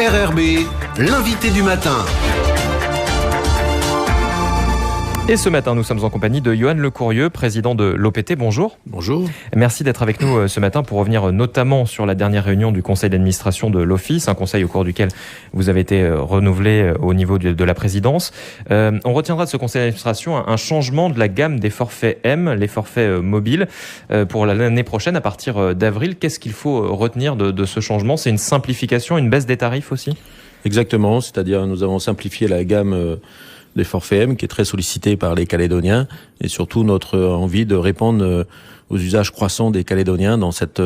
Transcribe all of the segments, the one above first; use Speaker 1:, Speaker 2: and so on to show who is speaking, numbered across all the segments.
Speaker 1: RRB, l'invité du matin.
Speaker 2: Et ce matin, nous sommes en compagnie de Yoann Lecourrieux, président de l'OPT. Bonjour.
Speaker 3: Bonjour.
Speaker 2: Merci d'être avec nous ce matin pour revenir notamment sur la dernière réunion du conseil d'administration de l'Office, un conseil au cours duquel vous avez été renouvelé au niveau de la présidence. On retiendra de ce conseil d'administration un changement de la gamme des forfaits M, les forfaits mobiles, pour l'année prochaine à partir d'avril. Qu'est-ce qu'il faut retenir de ce changement ? C'est une simplification, une baisse des tarifs aussi ?
Speaker 3: Exactement, c'est-à-dire nous avons simplifié la gamme des forfaits M qui est très sollicité par les Calédoniens et surtout notre envie de répondre aux usages croissants des Calédoniens dans cette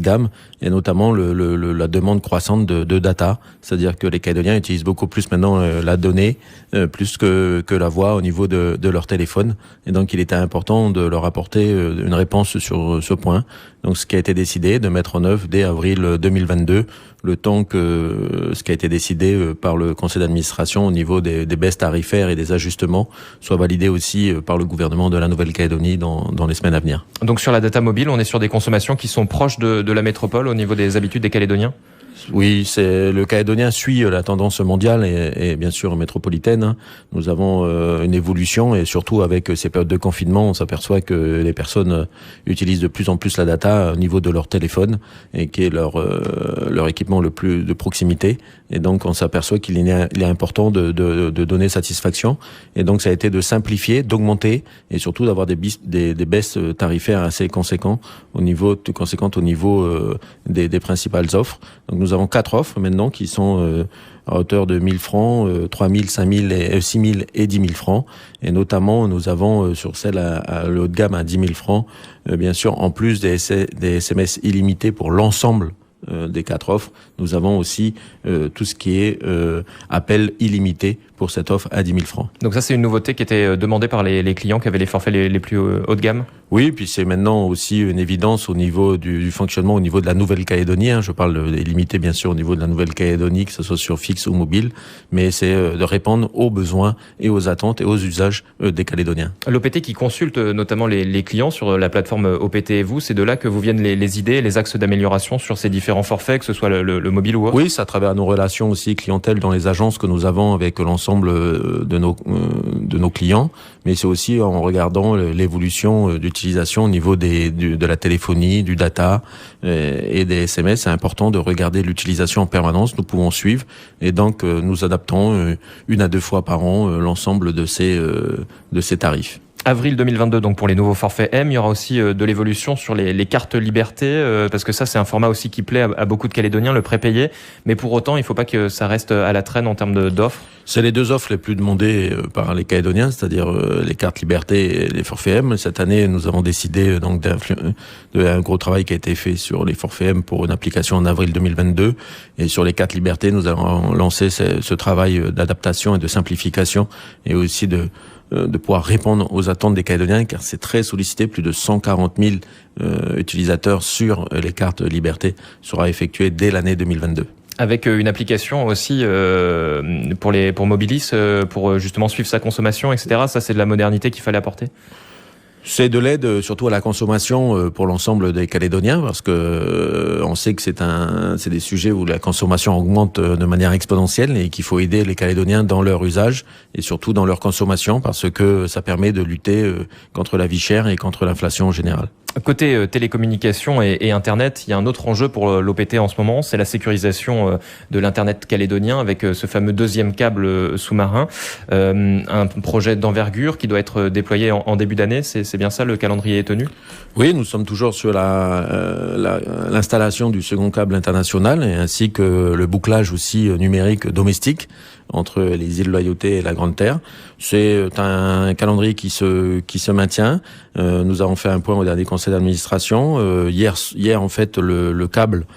Speaker 3: gamme et notamment la demande croissante de data, c'est-à-dire que les Calédoniens utilisent beaucoup plus maintenant la donnée plus que la voix au niveau de leur téléphone et donc il était important de leur apporter une réponse sur ce point. Donc ce qui a été décidé de mettre en œuvre dès avril 2022, le temps que ce qui a été décidé par le conseil d'administration au niveau des baisses tarifaires et des ajustements soit validé aussi par le gouvernement de la Nouvelle-Calédonie dans les semaines à venir.
Speaker 2: Donc sur la data mobile, on est sur des consommations qui sont proches de la métropole au niveau des habitudes des Calédoniens ?
Speaker 3: Oui, le Calédonien suit la tendance mondiale et bien sûr métropolitaine. Nous avons une évolution et surtout avec ces périodes de confinement, on s'aperçoit que les personnes utilisent de plus en plus la data au niveau de leur téléphone et qui est leur équipement le plus de proximité. Et donc on s'aperçoit qu'il est important de donner satisfaction. Et donc ça a été de simplifier, d'augmenter et surtout d'avoir des baisses tarifaires assez conséquentes au niveau des principales offres. Donc nous avons 4 offres maintenant qui sont à hauteur de 1000 francs, 3000, 5000, 6000 et 10 000 francs. Et notamment, nous avons sur celle à le haut de gamme à 10 000 francs, bien sûr, en plus des SMS illimités pour l'ensemble des 4 offres, nous avons aussi tout ce qui est appel illimité pour cette offre à 10 000 francs.
Speaker 2: Donc ça, c'est une nouveauté qui était demandée par les clients qui avaient les forfaits les plus haut de gamme ?
Speaker 3: Oui, puis c'est maintenant aussi une évidence au niveau du fonctionnement au niveau de la Nouvelle-Calédonie. Je parle des limités, bien sûr, au niveau de la Nouvelle-Calédonie, que ce soit sur fixe ou mobile, mais c'est de répondre aux besoins et aux attentes et aux usages des Calédoniens.
Speaker 2: L'OPT qui consulte notamment les clients sur la plateforme OPT et vous, c'est de là que vous viennent les idées, les axes d'amélioration sur ces différents forfaits, que ce soit le mobile ou autre ?
Speaker 3: Oui, c'est à travers nos relations aussi clientèle dans les agences que nous avons avec l'ensemble de nos clients, mais c'est aussi en regardant l'évolution d'utilisation au niveau de la téléphonie, du data et des SMS. C'est important de regarder l'utilisation en permanence. Nous pouvons suivre et donc nous adaptons 1 à 2 fois par an l'ensemble de ces tarifs.
Speaker 2: Avril 2022, donc pour les nouveaux forfaits M, il y aura aussi de l'évolution sur les cartes liberté, parce que ça c'est un format aussi qui plaît à beaucoup de Calédoniens, le prépayé, mais pour autant il ne faut pas que ça reste à la traîne en termes d'offres.
Speaker 3: C'est les 2 offres les plus demandées par les Calédoniens, c'est-à-dire les cartes liberté et les forfaits M. Cette année, nous avons décidé donc d'un gros travail qui a été fait sur les forfaits M pour une application en avril 2022, et sur les cartes liberté, nous allons lancer ce travail d'adaptation et de simplification et aussi de pouvoir répondre aux attentes des Calédoniens, car c'est très sollicité. Plus de 140 000 utilisateurs sur les cartes liberté sera effectué dès l'année 2022.
Speaker 2: Avec une application aussi pour Mobilis, pour justement suivre sa consommation, etc. Ça, c'est de la modernité qu'il fallait apporter.
Speaker 3: C'est de l'aide surtout à la consommation pour l'ensemble des Calédoniens, parce que on sait que c'est des sujets où la consommation augmente de manière exponentielle et qu'il faut aider les Calédoniens dans leur usage et surtout dans leur consommation, parce que ça permet de lutter contre la vie chère et contre l'inflation en général.
Speaker 2: Côté télécommunications et Internet, il y a un autre enjeu pour l'OPT en ce moment, c'est la sécurisation de l'Internet calédonien avec ce fameux 2e câble sous-marin. Un projet d'envergure qui doit être déployé en début d'année, c'est bien ça, le calendrier est tenu ?
Speaker 3: Oui, nous sommes toujours sur l'installation du second câble international et ainsi que le bouclage aussi numérique domestique entre les îles Loyauté et la Grande Terre. C'est un calendrier qui se maintient. Nous avons fait un point au dernier conseil d'administration. Hier en fait, le câble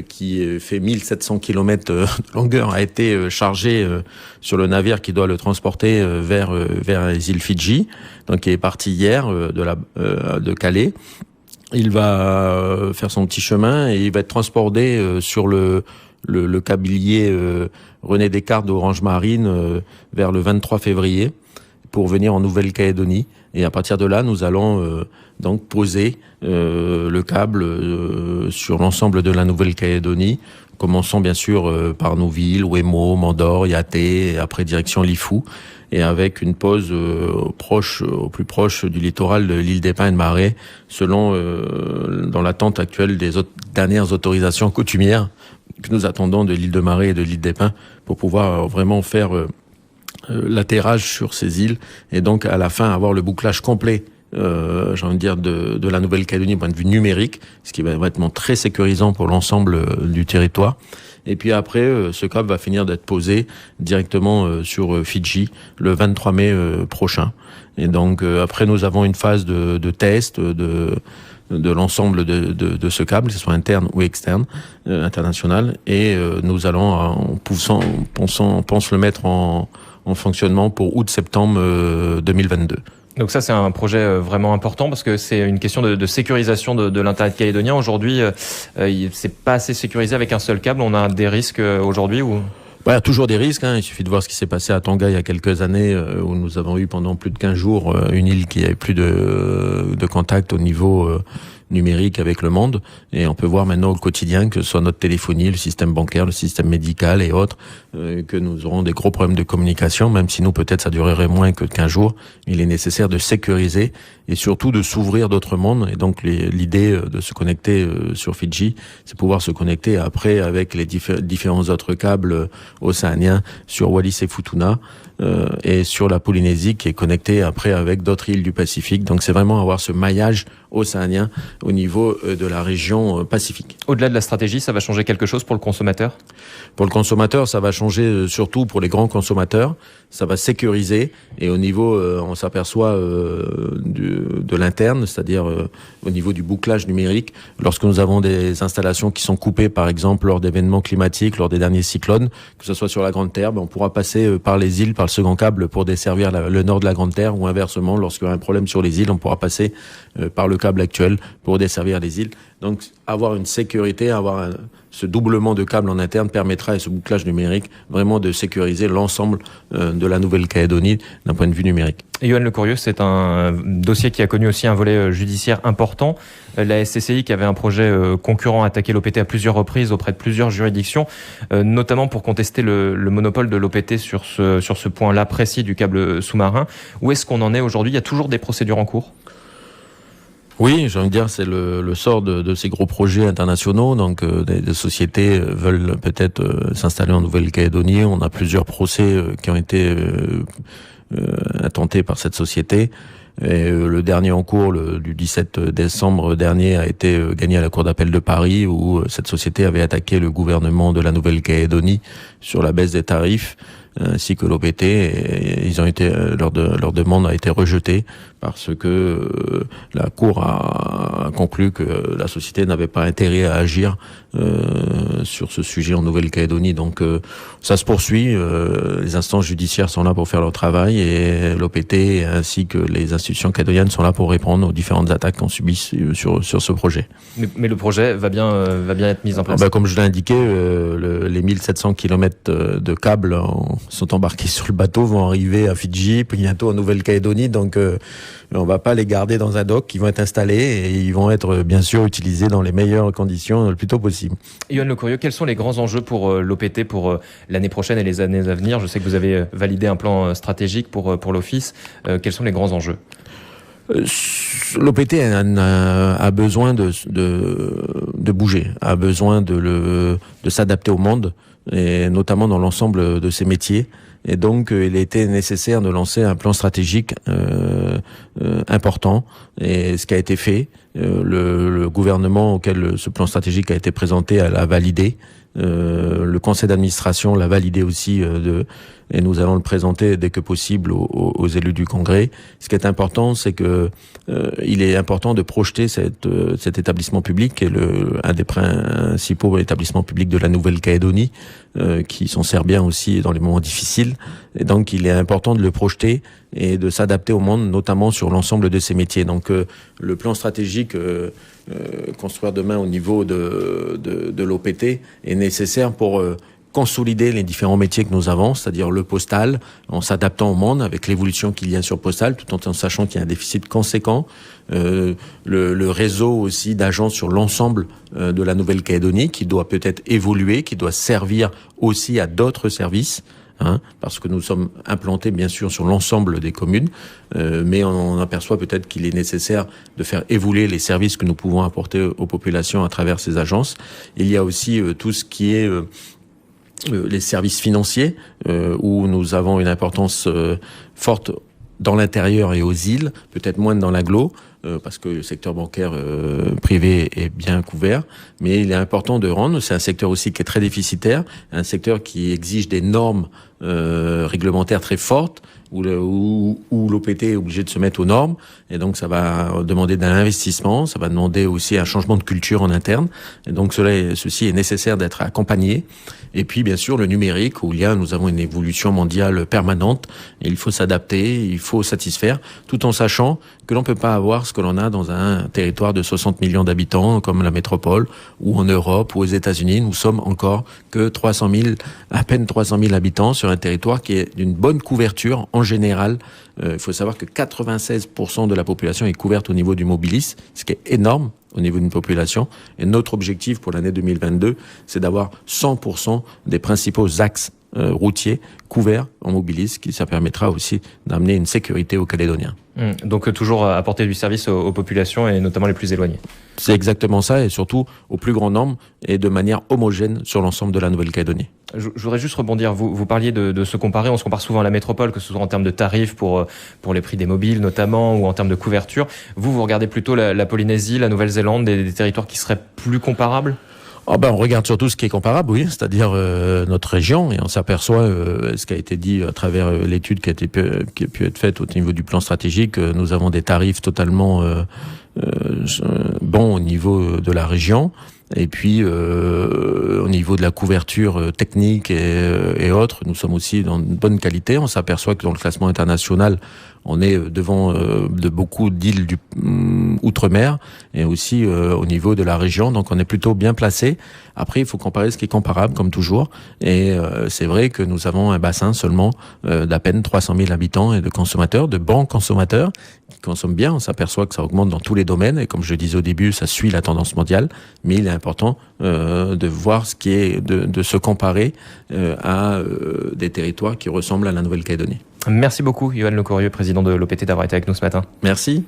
Speaker 3: qui fait 1700 km de longueur a été chargé sur le navire qui doit le transporter vers les îles Fidji. Donc il est parti hier de Calais. Il va faire son petit chemin et il va être transporté sur le câblier René Descartes d'Orange Marine vers le 23 février pour venir en Nouvelle-Calédonie. Et à partir de là, nous allons donc poser le câble sur l'ensemble de la Nouvelle-Calédonie commençant bien sûr par nos villes, Ouémo, Mandor, Yaté, et après direction Lifou, et avec une pause au plus proche du littoral de l'île des Pins et de Marais, dans l'attente actuelle des dernières autorisations coutumières que nous attendons de l'île de Marais et de l'île des Pins pour pouvoir vraiment faire l'atterrage sur ces îles et donc à la fin avoir le bouclage complet j'ai envie de dire de la Nouvelle-Calédonie du point de vue numérique, ce qui va être vraiment très sécurisant pour l'ensemble du territoire. Et puis après, ce câble va finir d'être posé directement sur Fidji le 23 mai prochain. Et donc après, nous avons une phase de test de l'ensemble de ce câble, que ce soit interne ou externe, international. Et nous allons, on pense le mettre en fonctionnement pour août-septembre 2022.
Speaker 2: Donc ça, c'est un projet vraiment important parce que c'est une question de sécurisation de l'Internet calédonien. Aujourd'hui, c'est pas assez sécurisé avec un seul câble. On a des risques aujourd'hui ou...
Speaker 3: Il y a toujours des risques. Il suffit de voir ce qui s'est passé à Tonga il y a quelques années où nous avons eu pendant plus de 15 jours une île qui n'avait plus de contact au niveau numérique avec le monde. Et on peut voir maintenant au quotidien que ce soit notre téléphonie, le système bancaire, le système médical et autres, que nous aurons des gros problèmes de communication, même si nous peut-être ça durerait moins que 15 jours. Il est nécessaire de sécuriser et surtout de s'ouvrir d'autres mondes. Et donc l'idée de se connecter sur Fidji, c'est pouvoir se connecter après avec les différents autres câbles océaniens sur Wallis et Futuna et sur la Polynésie qui est connectée après avec d'autres îles du Pacifique. Donc c'est vraiment avoir ce maillage océanien au niveau de la région Pacifique.
Speaker 2: Au-delà de la stratégie, ça va changer quelque chose pour le consommateur ?
Speaker 3: Pour le consommateur, ça va changer surtout pour les grands consommateurs. Ça va sécuriser et au niveau, on s'aperçoit de l'interne, c'est-à-dire au niveau du bouclage numérique. Lorsque nous avons des installations qui sont coupées, par exemple, lors d'événements climatiques, lors des derniers cyclones, que ce soit sur la Grande Terre, on pourra passer par les îles, par le second câble pour desservir le nord de la Grande Terre ou inversement, lorsqu'il y a un problème sur les îles, on pourra passer par le câble actuel pour desservir les îles. Donc, avoir une sécurité, ce doublement de câbles en interne permettra, et ce bouclage numérique, vraiment de sécuriser l'ensemble de la Nouvelle-Calédonie d'un point de vue numérique.
Speaker 2: Et Yoann Lecourrieu, c'est un dossier qui a connu aussi un volet judiciaire important. La SCCI qui avait un projet concurrent attaqué l'OPT à plusieurs reprises auprès de plusieurs juridictions, notamment pour contester le monopole de l'OPT sur ce point-là précis du câble sous-marin. Où est-ce qu'on en est aujourd'hui ? Il y a toujours des procédures en cours ?
Speaker 3: Oui, j'ai envie de dire, c'est le sort de ces gros projets internationaux. Donc, des sociétés veulent peut-être s'installer en Nouvelle-Calédonie. On a plusieurs procès qui ont été intentés par cette société. Et le dernier en cours, du 17 décembre dernier, a été gagné à la Cour d'appel de Paris, où cette société avait attaqué le gouvernement de la Nouvelle-Calédonie sur la baisse des tarifs, ainsi que l'OPT. Et ils ont été, leur demande a été rejetée parce que la Cour a conclu que la société n'avait pas intérêt à agir sur ce sujet en Nouvelle-Calédonie. Donc ça se poursuit. Les instances judiciaires sont là pour faire leur travail et l'OPT ainsi que les institutions calédoniennes sont là pour répondre aux différentes attaques qu'on subit sur ce projet.
Speaker 2: Mais le projet va bien être mis en place.
Speaker 3: Comme je l'ai indiqué, les 1700 km de câbles sont embarqués sur le bateau, vont arriver à Fidji, puis bientôt en Nouvelle-Calédonie. Donc on va pas les garder dans un dock, ils vont être installés et ils vont être bien sûr utilisés dans les meilleures conditions le plus tôt possible.
Speaker 2: Yoann Lecourrieu, quels sont les grands enjeux pour l'OPT pour l'année prochaine et les années à venir ? Je sais que vous avez validé un plan stratégique pour l'Office. Quels sont les grands enjeux ?
Speaker 3: L'OPT a besoin de bouger, a besoin de s'adapter au monde, et notamment dans l'ensemble de ses métiers. Et donc, il était nécessaire de lancer un plan stratégique important. Et ce qui a été fait, le gouvernement auquel ce plan stratégique a été présenté l'a validé. Le conseil d'administration l'a validé aussi et nous allons le présenter dès que possible aux élus du Congrès. Ce qui est important, c'est que il est important de projeter cet établissement public qui est un des principaux établissements publics de la Nouvelle-Calédonie, qui s'en sert bien aussi dans les moments difficiles. Et donc, il est important de le projeter et de s'adapter au monde, notamment sur l'ensemble de ces métiers. Donc, le plan stratégique construire demain au niveau de l'OPT est nécessaire pour consolider les différents métiers que nous avons, c'est-à-dire le postal, en s'adaptant au monde avec l'évolution qu'il y a sur postal, tout en sachant qu'il y a un déficit conséquent. Le réseau aussi d'agences sur l'ensemble de la Nouvelle-Calédonie qui doit peut-être évoluer, qui doit servir aussi à d'autres services. Parce que nous sommes implantés bien sûr sur l'ensemble des communes, mais on aperçoit peut-être qu'il est nécessaire de faire évoluer les services que nous pouvons apporter aux populations à travers ces agences. Il y a aussi tout ce qui est les services financiers, où nous avons une importance forte dans l'intérieur et aux îles, peut-être moins dans l'agglo, parce que le secteur bancaire privé est bien couvert, mais il est important de rendre, c'est un secteur aussi qui est très déficitaire, un secteur qui exige des normes réglementaires très fortes, où l'OPT est obligé de se mettre aux normes, et donc ça va demander d'un investissement, ça va demander aussi un changement de culture en interne, et donc ceci est nécessaire d'être accompagné. Et puis bien sûr le numérique, où nous avons une évolution mondiale permanente, et il faut s'adapter, il faut satisfaire, tout en sachant que l'on peut pas avoir ce que l'on a dans un territoire de 60 millions d'habitants, comme la métropole, ou en Europe, ou aux États-Unis. Nous sommes encore que à peine 300 000 habitants sur un territoire qui est d'une bonne couverture en général. Il faut savoir que 96% de la population est couverte au niveau du mobilis, ce qui est énorme au niveau d'une population. Et notre objectif pour l'année 2022, c'est d'avoir 100% des principaux axes routiers couverts en mobilis, ça permettra aussi d'amener une sécurité aux Calédoniens.
Speaker 2: Donc toujours apporter du service aux populations et notamment les plus éloignées.
Speaker 3: C'est exactement ça, et surtout au plus grand nombre et de manière homogène sur l'ensemble de la Nouvelle-Calédonie.
Speaker 2: Je voudrais juste rebondir, vous parliez de se comparer, on se compare souvent à la métropole, que ce soit en termes de tarifs pour les prix des mobiles notamment, ou en termes de couverture. Vous regardez plutôt la Polynésie, la Nouvelle-Zélande, des territoires qui seraient plus comparables ?
Speaker 3: On regarde surtout ce qui est comparable, oui, c'est-à-dire notre région, et on s'aperçoit ce qui a été dit à travers l'étude qui a pu être faite au niveau du plan stratégique. Nous avons des tarifs totalement bons au niveau de la région. Et puis, au niveau de la couverture technique et autres, nous sommes aussi dans une bonne qualité. On s'aperçoit que dans le classement international, on est devant de beaucoup d'îles du outre-mer et aussi au niveau de la région. Donc, on est plutôt bien placé. Après, il faut comparer ce qui est comparable, comme toujours. Et c'est vrai que nous avons un bassin seulement d'à peine 300 000 habitants et de consommateurs, de bons consommateurs qui consomment bien. On s'aperçoit que ça augmente dans tous les domaines. Et comme je le disais au début, ça suit la tendance mondiale. Mais il est important de voir ce qui est, de se comparer à des territoires qui ressemblent à la Nouvelle-Calédonie.
Speaker 2: Merci beaucoup, Yoann Lecourrieu, président de l'OPT, d'avoir été avec nous ce matin.
Speaker 3: Merci.